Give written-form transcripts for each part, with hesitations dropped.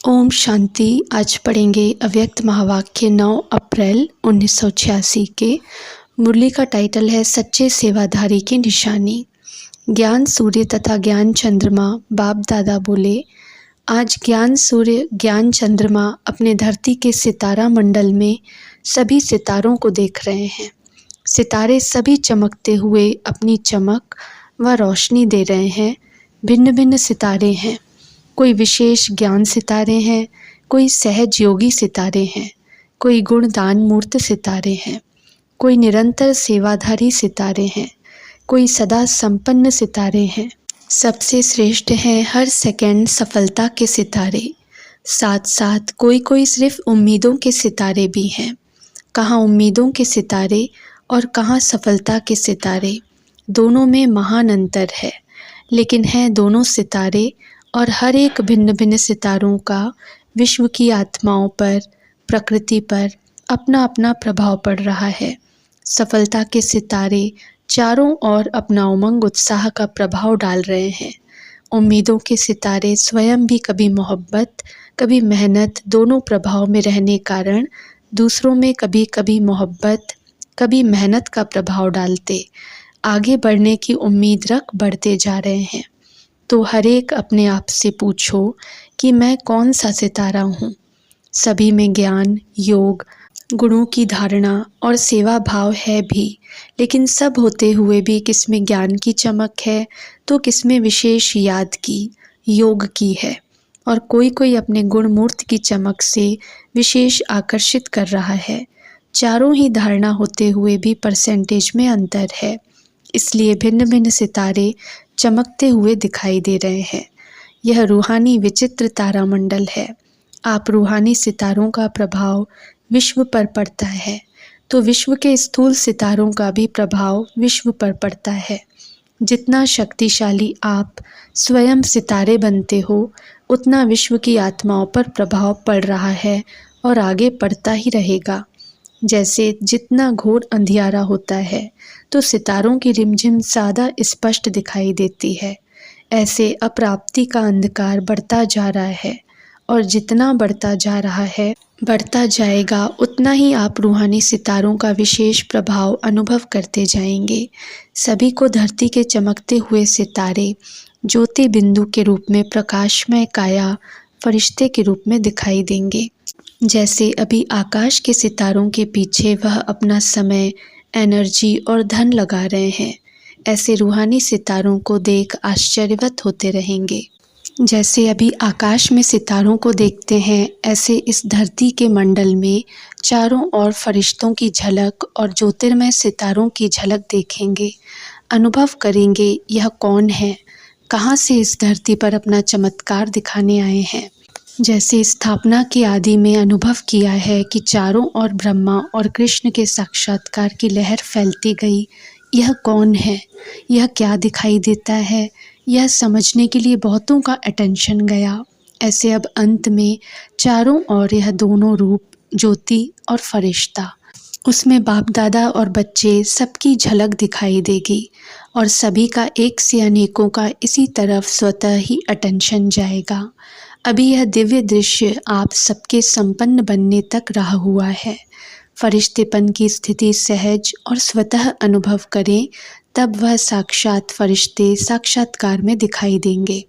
ओम शांति। आज पढ़ेंगे अव्यक्त महावाक्य 9 अप्रैल 1986 के। मुरली का टाइटल है सच्चे सेवाधारी की निशानी। ज्ञान सूर्य तथा ज्ञान चंद्रमा बाप दादा बोले, आज ज्ञान सूर्य ज्ञान चंद्रमा अपने धरती के सितारा मंडल में सभी सितारों को देख रहे हैं। सितारे सभी चमकते हुए अपनी चमक व रोशनी दे रहे हैं। भिन्न भिन्न सितारे हैं। कोई विशेष ज्ञान सितारे हैं, कोई सहज योगी सितारे हैं, कोई गुणदान मूर्त सितारे हैं, कोई निरंतर सेवाधारी सितारे हैं, कोई सदा संपन्न सितारे हैं। सबसे श्रेष्ठ हैं हर सेकंड सफलता के सितारे। साथ साथ कोई कोई सिर्फ उम्मीदों के सितारे भी हैं। कहाँ उम्मीदों के सितारे और कहाँ सफलता के सितारे। दोनों में महान अंतर है, लेकिन हैं दोनों सितारे और हर एक भिन्न भिन्न सितारों का विश्व की आत्माओं पर, प्रकृति पर अपना अपना प्रभाव पड़ रहा है। सफलता के सितारे चारों ओर अपना उमंग उत्साह का प्रभाव डाल रहे हैं। उम्मीदों के सितारे स्वयं भी कभी मोहब्बत कभी मेहनत दोनों प्रभाव में रहने कारण दूसरों में कभी कभी मोहब्बत कभी मेहनत का प्रभाव डालते आगे बढ़ने की उम्मीद रख बढ़ते जा रहे हैं। तो हर एक अपने आप से पूछो कि मैं कौन सा सितारा हूँ। सभी में ज्ञान, योग, गुणों की धारणा और सेवा भाव है भी, लेकिन सब होते हुए भी किसमें ज्ञान की चमक है तो किसमें विशेष याद की, योग की है, और कोई कोई अपने गुण मूर्त की चमक से विशेष आकर्षित कर रहा है। चारों ही धारणा होते हुए भी परसेंटेज में अंतर है, इसलिए भिन्न भिन्न सितारे चमकते हुए दिखाई दे रहे हैं। यह रूहानी विचित्र तारामंडल है। आप रूहानी सितारों का प्रभाव विश्व पर पड़ता है, तो विश्व के स्थूल सितारों का भी प्रभाव विश्व पर पड़ता है। जितना शक्तिशाली आप स्वयं सितारे बनते हो, उतना विश्व की आत्माओं पर प्रभाव पड़ रहा है और आगे पड़ता ही रहेगा। जैसे जितना घोर अंधियारा होता है तो सितारों की रिमझिम ज़्यादा स्पष्ट दिखाई देती है, ऐसे अप्राप्ति का अंधकार बढ़ता जा रहा है, और जितना बढ़ता जा रहा है बढ़ता जाएगा उतना ही आप रूहानी सितारों का विशेष प्रभाव अनुभव करते जाएंगे। सभी को धरती के चमकते हुए सितारे ज्योति बिंदु के रूप में प्रकाशमय काया फरिश्ते के रूप में दिखाई देंगे। जैसे अभी आकाश के सितारों के पीछे वह अपना समय, एनर्जी और धन लगा रहे हैं, ऐसे रूहानी सितारों को देख आश्चर्यवत होते रहेंगे। जैसे अभी आकाश में सितारों को देखते हैं, ऐसे इस धरती के मंडल में चारों ओर फरिश्तों की झलक और ज्योतिर्मय सितारों की झलक देखेंगे। अनुभव करेंगे यह कौन है, कहाँ से इस धरती पर अपना चमत्कार दिखाने आए हैं। जैसे स्थापना के आदि में अनुभव किया है कि चारों ओर ब्रह्मा और कृष्ण के साक्षात्कार की लहर फैलती गई। यह कौन है, यह क्या दिखाई देता है, यह समझने के लिए बहुतों का अटेंशन गया। ऐसे अब अंत में चारों ओर यह दोनों रूप, ज्योति और फरिश्ता, उसमें बाप दादा और बच्चे सबकी झलक दिखाई देगी, और सभी का एक से अनेकों का इसी तरफ स्वतः ही अटेंशन जाएगा। अभी यह दिव्य दृश्य आप सबके संपन्न बनने तक रहा हुआ है। फरिश्तेपन की स्थिति सहज और स्वतः अनुभव करें, तब वह साक्षात फरिश्ते साक्षात्कार में दिखाई देंगे।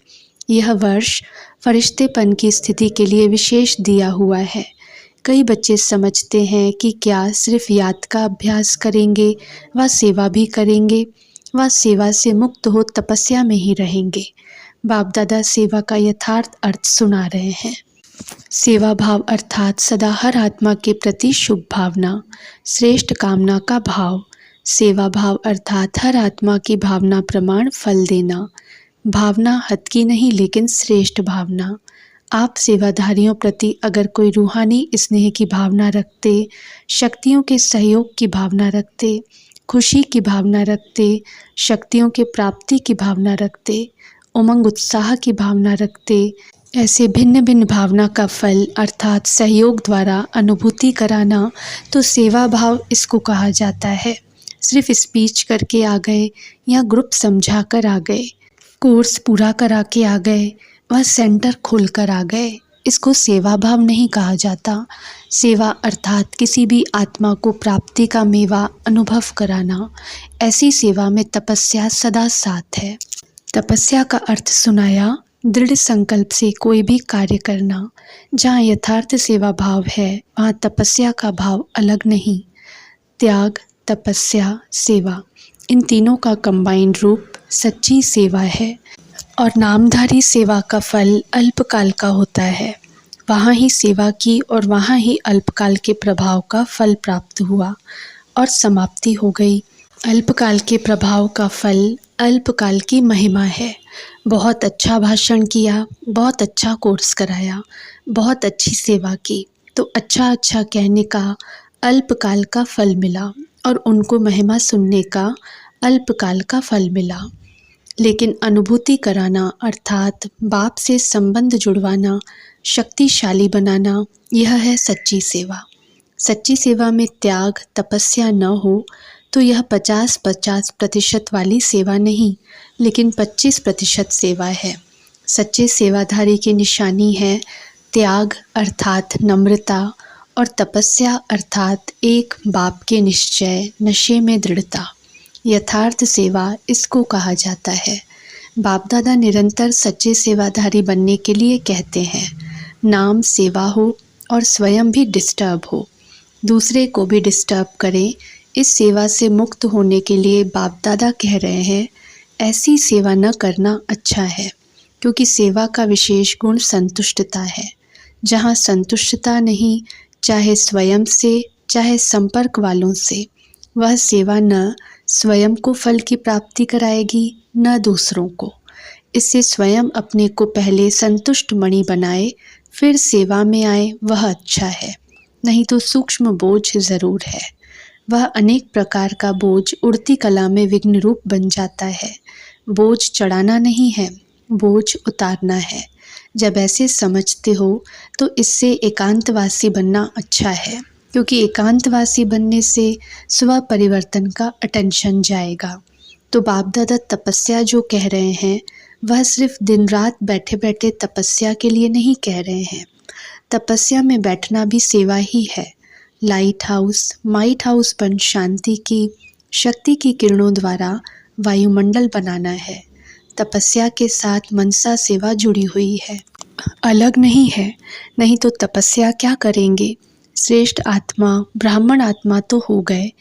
यह वर्ष फरिश्तेपन की स्थिति के लिए विशेष दिया हुआ है। कई बच्चे समझते हैं कि क्या सिर्फ याद का अभ्यास करेंगे व सेवा भी करेंगे, व सेवा से मुक्त हो तपस्या में ही रहेंगे। बाप दादा सेवा का यथार्थ अर्थ सुना रहे हैं। सेवा भाव अर्थात सदा हर आत्मा के प्रति शुभ भावना, श्रेष्ठ कामना का भाव। सेवा भाव अर्थात हर आत्मा की भावना प्रमाण फल देना। भावना हद की नहीं, लेकिन श्रेष्ठ भावना। आप सेवाधारियों प्रति अगर कोई रूहानी स्नेह की भावना रखते, शक्तियों के सहयोग की भावना रखते, खुशी की भावना रखते, शक्तियों के प्राप्ति की भावना रखते, उमंग उत्साह की भावना रखते, ऐसे भिन्न भिन्न भावना का फल अर्थात सहयोग द्वारा अनुभूति कराना, तो सेवा भाव इसको कहा जाता है। सिर्फ स्पीच करके आ गए या ग्रुप समझा कर आ गए, कोर्स पूरा करा के आ गए, वह सेंटर खोल कर आ गए, इसको सेवा भाव नहीं कहा जाता। सेवा अर्थात किसी भी आत्मा को प्राप्ति का मेवा अनुभव कराना, ऐसी सेवा में तपस्या सदा साथ है। तपस्या का अर्थ सुनाया, दृढ़ संकल्प से कोई भी कार्य करना। जहाँ यथार्थ सेवा भाव है वहाँ तपस्या का भाव अलग नहीं। त्याग, तपस्या, सेवा, इन तीनों का कंबाइंड रूप सच्ची सेवा है। और नामधारी सेवा का फल अल्पकाल का होता है। वहाँ ही सेवा की और वहाँ ही अल्पकाल के प्रभाव का फल प्राप्त हुआ और समाप्ति हो गई। अल्पकाल के प्रभाव का फल अल्पकाल की महिमा है। बहुत अच्छा भाषण किया, बहुत अच्छा कोर्स कराया, बहुत अच्छी सेवा की, तो अच्छा अच्छा कहने का अल्पकाल का फल मिला और उनको महिमा सुनने का अल्पकाल का फल मिला। लेकिन अनुभूति कराना अर्थात बाप से संबंध जुड़वाना, शक्तिशाली बनाना, यह है सच्ची सेवा। सच्ची सेवा में त्याग, तपस्या न हो तो यह 50-50% वाली सेवा नहीं, लेकिन 25% सेवा है। सच्चे सेवाधारी की निशानी है त्याग अर्थात नम्रता और तपस्या अर्थात एक बाप के निश्चय, नशे में दृढ़ता। यथार्थ सेवा इसको कहा जाता है। बाप दादा निरंतर सच्चे सेवाधारी बनने के लिए कहते हैं, नाम सेवा हो और स्वयं भी डिस्टर्ब हो, दूसरे को भी डिस्टर्ब करें। इस सेवा से मुक्त होने के लिए बाप दादा कह रहे हैं, ऐसी सेवा न करना अच्छा है, क्योंकि सेवा का विशेष गुण संतुष्टता है। जहाँ संतुष्टता नहीं, चाहे स्वयं से चाहे संपर्क वालों से, वह सेवा न स्वयं को फल की प्राप्ति कराएगी न दूसरों को। इससे स्वयं अपने को पहले संतुष्ट मणि बनाए, फिर सेवा में आए, वह अच्छा है। नहीं तो सूक्ष्म बोझ ज़रूर है। वह अनेक प्रकार का बोझ उड़ती कला में विघ्न रूप बन जाता है। बोझ चढ़ाना नहीं है, बोझ उतारना है। जब ऐसे समझते हो तो इससे एकांतवासी बनना अच्छा है, क्योंकि एकांतवासी बनने से स्व परिवर्तन का अटेंशन जाएगा। तो बाप दादा तपस्या जो कह रहे हैं वह सिर्फ दिन रात बैठे बैठे तपस्या के लिए नहीं कह रहे हैं। तपस्या में बैठना भी सेवा ही है। लाइट हाउस, माइट हाउस बन शांति की, शक्ति की किरणों द्वारा वायुमंडल बनाना है। तपस्या के साथ मनसा सेवा जुड़ी हुई है, अलग नहीं है। नहीं तो तपस्या क्या करेंगे? श्रेष्ठ आत्मा, ब्राह्मण आत्मा तो हो गए।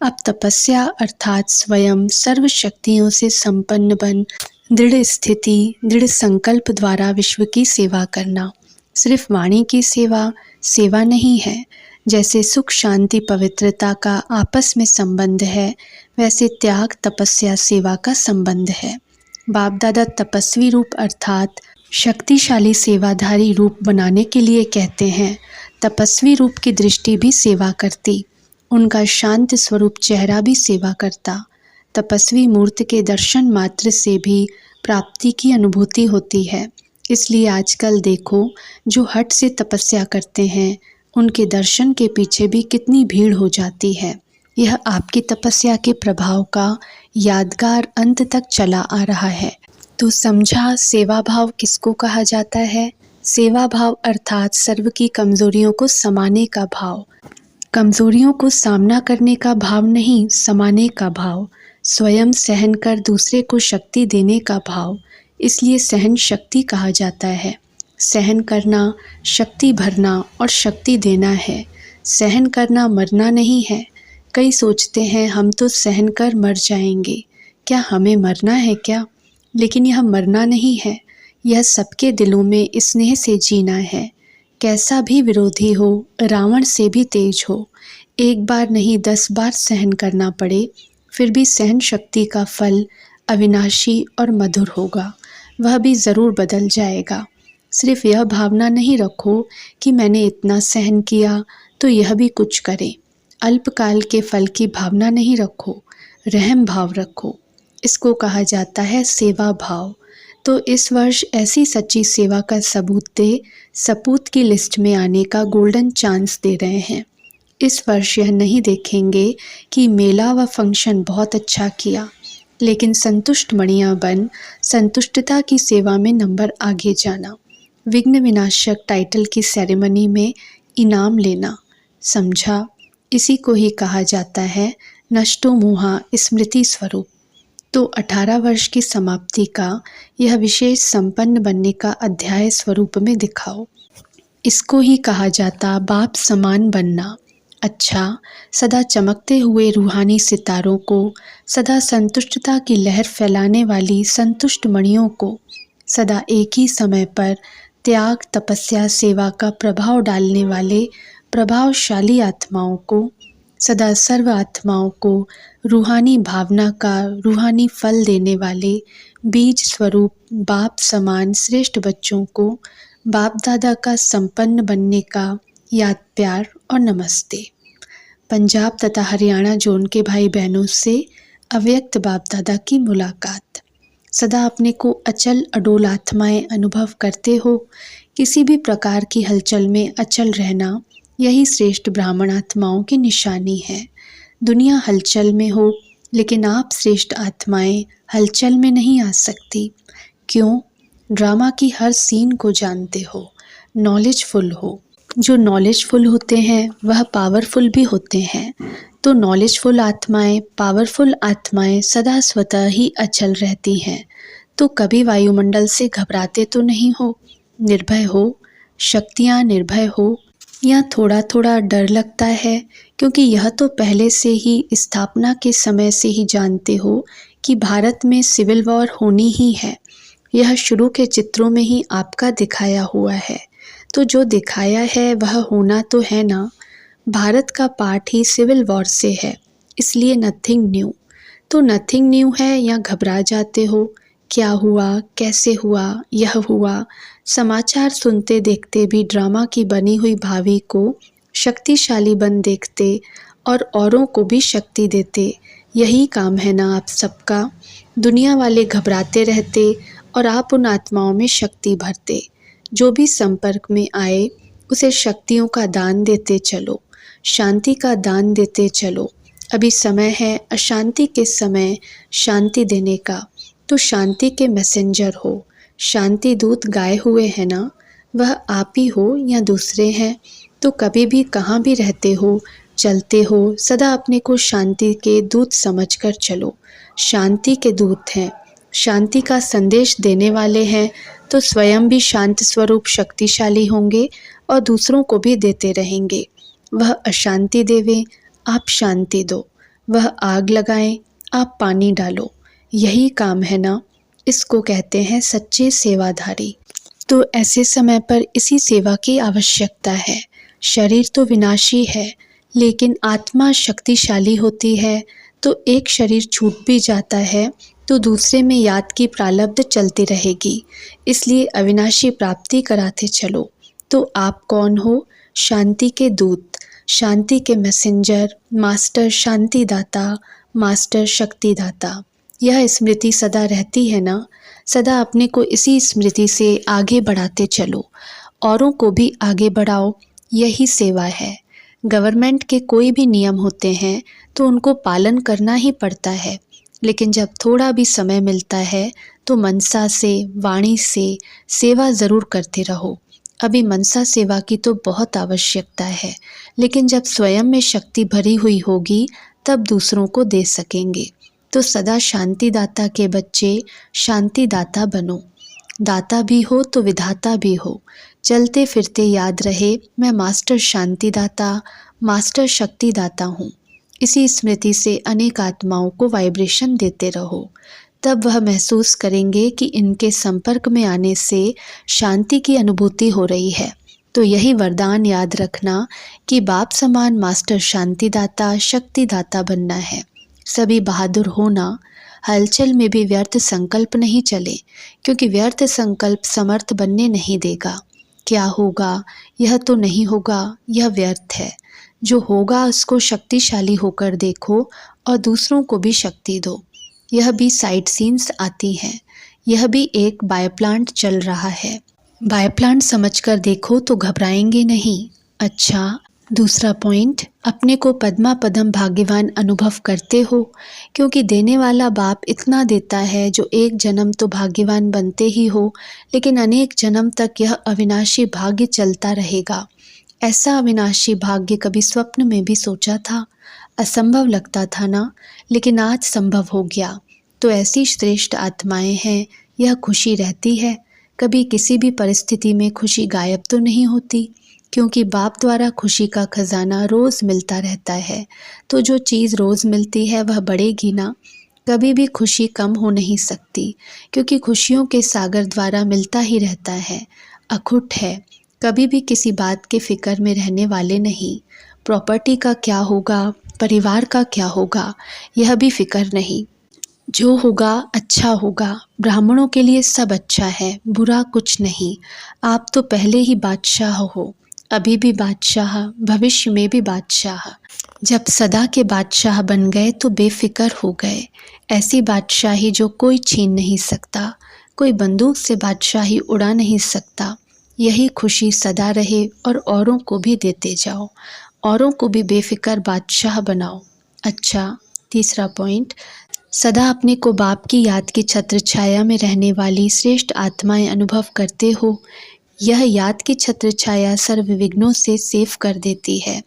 अब तपस्या अर्थात स्वयं सर्व शक्तियों से संपन्न बन दृढ़ स्थिति, दृढ़ संकल्प द्वारा विश्व की सेवा करना। सिर्फ वाणी की सेवा सेवा नहीं है। जैसे सुख शांति पवित्रता का आपस में संबंध है, वैसे त्याग तपस्या सेवा का संबंध है। बाप दादा तपस्वी रूप अर्थात शक्तिशाली सेवाधारी रूप बनाने के लिए कहते हैं। तपस्वी रूप की दृष्टि भी सेवा करती, उनका शांत स्वरूप चेहरा भी सेवा करता। तपस्वी मूर्ति के दर्शन मात्र से भी प्राप्ति की अनुभूति होती है। इसलिए आजकल देखो, जो हट से तपस्या करते हैं उनके दर्शन के पीछे भी कितनी भीड़ हो जाती है। यह आपकी तपस्या के प्रभाव का यादगार अंत तक चला आ रहा है। तो समझा सेवा भाव किसको कहा जाता है? सेवा भाव अर्थात सर्व की कमजोरियों को समाने का भाव। कमजोरियों को सामना करने का भाव नहीं, समाने का भाव। स्वयं सहन कर दूसरे को शक्ति देने का भाव। इसलिए सहन शक्ति कहा जाता है। सहन करना, शक्ति भरना और शक्ति देना है। सहन करना मरना नहीं है। कई सोचते हैं हम तो सहन कर मर जाएंगे, क्या हमें मरना है क्या? लेकिन यह मरना नहीं है, यह सबके दिलों में स्नेह से जीना है। कैसा भी विरोधी हो, रावण से भी तेज हो, एक बार नहीं 10 बार सहन करना पड़े, फिर भी सहन शक्ति का फल अविनाशी और मधुर होगा। वह भी ज़रूर बदल जाएगा। सिर्फ यह भावना नहीं रखो कि मैंने इतना सहन किया तो यह भी कुछ करे। अल्पकाल के फल की भावना नहीं रखो, रहम भाव रखो। इसको कहा जाता है सेवा भाव। तो इस वर्ष ऐसी सच्ची सेवा का सबूत दे, सपूत की लिस्ट में आने का गोल्डन चांस दे रहे हैं। इस वर्ष यह नहीं देखेंगे कि मेला व फंक्शन बहुत अच्छा किया, लेकिन संतुष्ट मणियाँ बन संतुष्टता की सेवा में नंबर आगे जाना। विघ्न विनाशक टाइटल की सेरेमनी में इनाम लेना। समझा, इसी को ही कहा जाता है नष्टो मोहा स्मृति स्वरूप। तो 18 वर्ष की समाप्ति का यह विशेष संपन्न बनने का अध्याय स्वरूप में दिखाओ। इसको ही कहा जाता बाप समान बनना। अच्छा, सदा चमकते हुए रूहानी सितारों को, सदा संतुष्टता की लहर फैलाने वाली संतुष्ट मणियों को, सदा एक ही समय पर त्याग, तपस्या, सेवा का प्रभाव डालने वाले प्रभावशाली आत्माओं को, सदा सर्व आत्माओं को रूहानी भावना का रूहानी फल देने वाले बीज स्वरूप बाप समान श्रेष्ठ बच्चों को बाप दादा का संपन्न बनने का याद, प्यार और नमस्ते। पंजाब तथा हरियाणा जोन के भाई बहनों से अव्यक्त बाप दादा की मुलाकात। सदा अपने को अचल अडोल आत्माएं अनुभव करते हो। किसी भी प्रकार की हलचल में अचल रहना, यही श्रेष्ठ ब्राह्मण आत्माओं की निशानी है। दुनिया हलचल में हो, लेकिन आप श्रेष्ठ आत्माएं हलचल में नहीं आ सकती। क्यों? ड्रामा की हर सीन को जानते हो, नॉलेजफुल हो। जो नॉलेजफुल होते हैं वह पावरफुल भी होते हैं। तो नॉलेजफुल आत्माएं, पावरफुल आत्माएं सदा स्वतः ही अचल रहती हैं। तो कभी वायुमंडल से घबराते तो नहीं हो, निर्भय हो, शक्तियाँ निर्भय हो, या थोड़ा थोड़ा डर लगता है? क्योंकि यह तो पहले से ही स्थापना के समय से ही जानते हो कि भारत में सिविल वॉर होनी ही है। यह शुरू के चित्रों में ही आपका दिखाया हुआ है। तो जो दिखाया है वह होना तो है ना। भारत का पार्ट ही सिविल वॉर से है, इसलिए नथिंग न्यू। तो नथिंग न्यू है या घबरा जाते हो? क्या हुआ, कैसे हुआ, यह हुआ। समाचार सुनते देखते भी ड्रामा की बनी हुई भावी को शक्तिशाली बन देखते और औरों को भी शक्ति देते। यही काम है ना आप सबका। दुनिया वाले घबराते रहते और आप उन आत्माओं में शक्ति भरते। जो भी संपर्क में आए उसे शक्तियों का दान देते चलो, शांति का दान देते चलो। अभी समय है अशांति के समय शांति देने का। तो शांति के मैसेंजर हो, शांति दूत गाए हुए हैं ना, वह आप ही हो या दूसरे हैं। तो कभी भी कहाँ भी रहते हो, चलते हो, सदा अपने को शांति के दूत समझकर चलो। शांति के दूत हैं, शांति का संदेश देने वाले हैं। तो स्वयं भी शांत स्वरूप शक्तिशाली होंगे और दूसरों को भी देते रहेंगे। वह अशांति देवे, आप शांति दो। वह आग लगाएं, आप पानी डालो। यही काम है ना। इसको कहते हैं सच्चे सेवाधारी। तो ऐसे समय पर इसी सेवा की आवश्यकता है। शरीर तो विनाशी है, लेकिन आत्मा शक्तिशाली होती है। तो एक शरीर छूट भी जाता है तो दूसरे में याद की प्रारब्ध चलती रहेगी। इसलिए अविनाशी प्राप्ति कराते चलो। तो आप कौन हो? शांति के दूत, शांति के मैसेंजर, मास्टर शांतिदाता, मास्टर शक्तिदाता। यह स्मृति सदा रहती है ना। सदा अपने को इसी स्मृति से आगे बढ़ाते चलो, औरों को भी आगे बढ़ाओ। यही सेवा है। गवर्नमेंट के कोई भी नियम होते हैं तो उनको पालन करना ही पड़ता है, लेकिन जब थोड़ा भी समय मिलता है तो मनसा से, वाणी से सेवा ज़रूर करते रहो। अभी मनसा सेवा की तो बहुत आवश्यकता है, लेकिन जब स्वयं में शक्ति भरी हुई होगी तब दूसरों को दे सकेंगे। तो सदा शांतिदाता के बच्चे शांतिदाता बनो। दाता भी हो तो विधाता भी हो। चलते फिरते याद रहे मैं मास्टर शांतिदाता, मास्टर शक्तिदाता हूँ। इसी स्मृति से अनेक आत्माओं को वाइब्रेशन देते रहो। तब वह महसूस करेंगे कि इनके संपर्क में आने से शांति की अनुभूति हो रही है। तो यही वरदान याद रखना कि बाप समान मास्टर शांतिदाता, शक्तिदाता बनना है। सभी बहादुर होना। हलचल में भी व्यर्थ संकल्प नहीं चले, क्योंकि व्यर्थ संकल्प समर्थ बनने नहीं देगा। क्या होगा, यह तो नहीं होगा, यह व्यर्थ है। जो होगा उसको शक्तिशाली होकर देखो और दूसरों को भी शक्ति दो। यह भी साइड सीन्स आती हैं। यह भी एक बायोप्लांट चल रहा है। बायोप्लांट समझकर देखो तो घबराएंगे नहीं। अच्छा, दूसरा पॉइंट, अपने को पद्मा पदम भाग्यवान अनुभव करते हो, क्योंकि देने वाला बाप इतना देता है जो एक जन्म तो भाग्यवान बनते ही हो, लेकिन अनेक जन्म तक यह अविनाशी भाग्य चलता रहेगा। ऐसा अविनाशी भाग्य कभी स्वप्न में भी सोचा था? असंभव लगता था ना, लेकिन आज संभव हो गया। तो ऐसी श्रेष्ठ आत्माएं हैं, यह खुशी रहती है। कभी किसी भी परिस्थिति में खुशी गायब तो नहीं होती, क्योंकि बाप द्वारा खुशी का खजाना रोज़ मिलता रहता है। तो जो चीज़ रोज़ मिलती है वह बढ़ेगी ना, कभी भी खुशी कम हो नहीं सकती, क्योंकि खुशियों के सागर द्वारा मिलता ही रहता है, अखुट है। कभी भी किसी बात के फिक्र में रहने वाले नहीं। प्रॉपर्टी का क्या होगा, परिवार का क्या होगा, यह भी फिक्र नहीं। जो होगा अच्छा होगा। ब्राह्मणों के लिए सब अच्छा है, बुरा कुछ नहीं। आप तो पहले ही बादशाह हो, अभी भी बादशाह, भविष्य में भी बादशाह। जब सदा के बादशाह बन गए तो बेफिक्र हो गए। ऐसी बादशाही जो कोई छीन नहीं सकता, कोई बंदूक से बादशाही उड़ा नहीं सकता। यही खुशी सदा रहे और औरों को भी देते जाओ, औरों को भी बेफिक्र बादशाह बनाओ। अच्छा, तीसरा पॉइंट, सदा अपने को बाप की याद की छत्र छाया में रहने वाली श्रेष्ठ आत्माएं अनुभव करते हो। यह याद की छत्र छाया सर्व विघ्नों से सेफ कर देती है।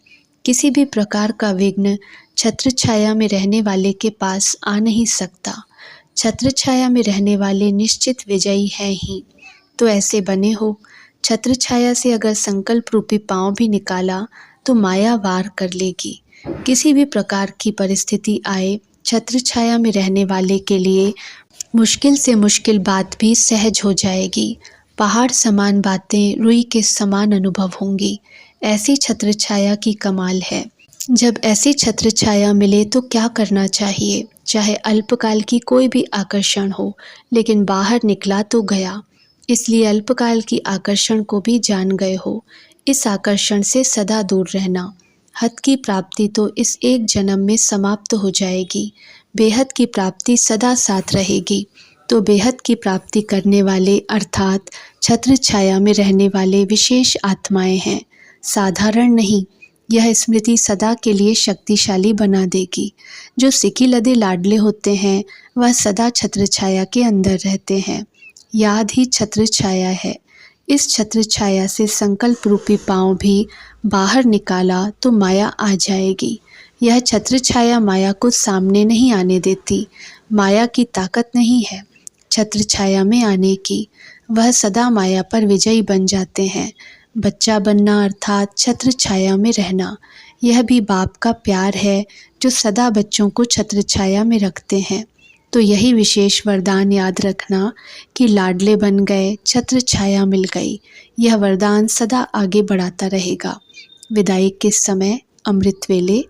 किसी भी प्रकार का विघ्न छत्र छाया में रहने वाले के पास आ नहीं सकता। छत्र छाया में रहने वाले निश्चित विजयी हैं ही। तो ऐसे बने हो। छत्र छाया से अगर संकल्प रूपी पांव भी निकाला तो माया वार कर लेगी। किसी भी प्रकार की परिस्थिति आए, छत्र छाया में रहने वाले के लिए मुश्किल से मुश्किल बात भी सहज हो जाएगी। पहाड़ समान बातें रुई के समान अनुभव होंगी। ऐसी छत्र छाया की कमाल है। जब ऐसी छत्र छाया मिले तो क्या करना चाहिए? चाहे अल्पकाल की कोई भी आकर्षण हो, लेकिन बाहर निकला तो गया। इसलिए अल्पकाल की आकर्षण को भी जान गए हो। इस आकर्षण से सदा दूर रहना। हद की प्राप्ति तो इस एक जन्म में समाप्त हो जाएगी। बेहद की प्राप्ति सदा साथ रहेगी। तो बेहद की प्राप्ति करने वाले अर्थात छत्र छाया में रहने वाले विशेष आत्माएं हैं, साधारण नहीं। यह स्मृति सदा के लिए शक्तिशाली बना देगी। जो सिकी लदे लाडले होते हैं वह सदा छत्र छाया के अंदर रहते हैं। याद ही छत्र छाया है। इस छत्र छाया से संकल्प रूपी पांव भी बाहर निकाला तो माया आ जाएगी। यह छत्र छाया माया को सामने नहीं आने देती। माया की ताकत नहीं है छत्र छाया में आने की। वह सदा माया पर विजयी बन जाते हैं। बच्चा बनना अर्थात छत्र छाया में रहना, यह भी बाप का प्यार है जो सदा बच्चों को छत्र छाया में रखते हैं। तो यही विशेष वरदान याद रखना कि लाडले बन गए, छत्र छाया मिल गई। यह वरदान सदा आगे बढ़ाता रहेगा। विदाई के समय अमृत वेले,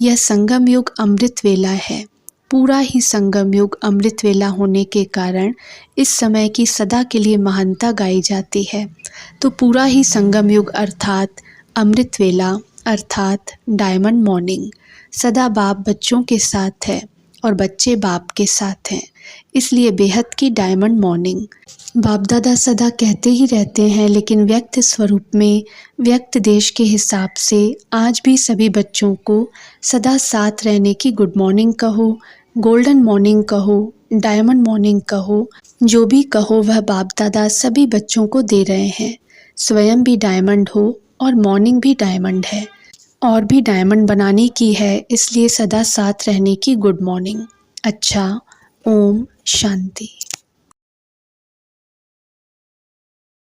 यह संगम युग अमृत वेला है। पूरा ही संगम युग अमृत वेला होने के कारण इस समय की सदा के लिए महानता गाई जाती है। तो पूरा ही संगम युग अर्थात अमृत वेला अर्थात डायमंड मॉर्निंग, सदा बाप बच्चों के साथ है और बच्चे बाप के साथ हैं, इसलिए बेहद की डायमंड मॉर्निंग। बाप दादा सदा कहते ही रहते हैं, लेकिन व्यक्त स्वरूप में व्यक्त देश के हिसाब से आज भी सभी बच्चों को सदा साथ रहने की गुड मॉर्निंग कहो, गोल्डन मॉर्निंग कहो, डायमंड मॉर्निंग कहो, जो भी कहो वह बाप दादा सभी बच्चों को दे रहे हैं। स्वयं भी डायमंड हो और मॉर्निंग भी डायमंड है और भी डायमंड बनाने की है, इसलिए सदा साथ रहने की गुड मॉर्निंग। अच्छा, ओम शांति।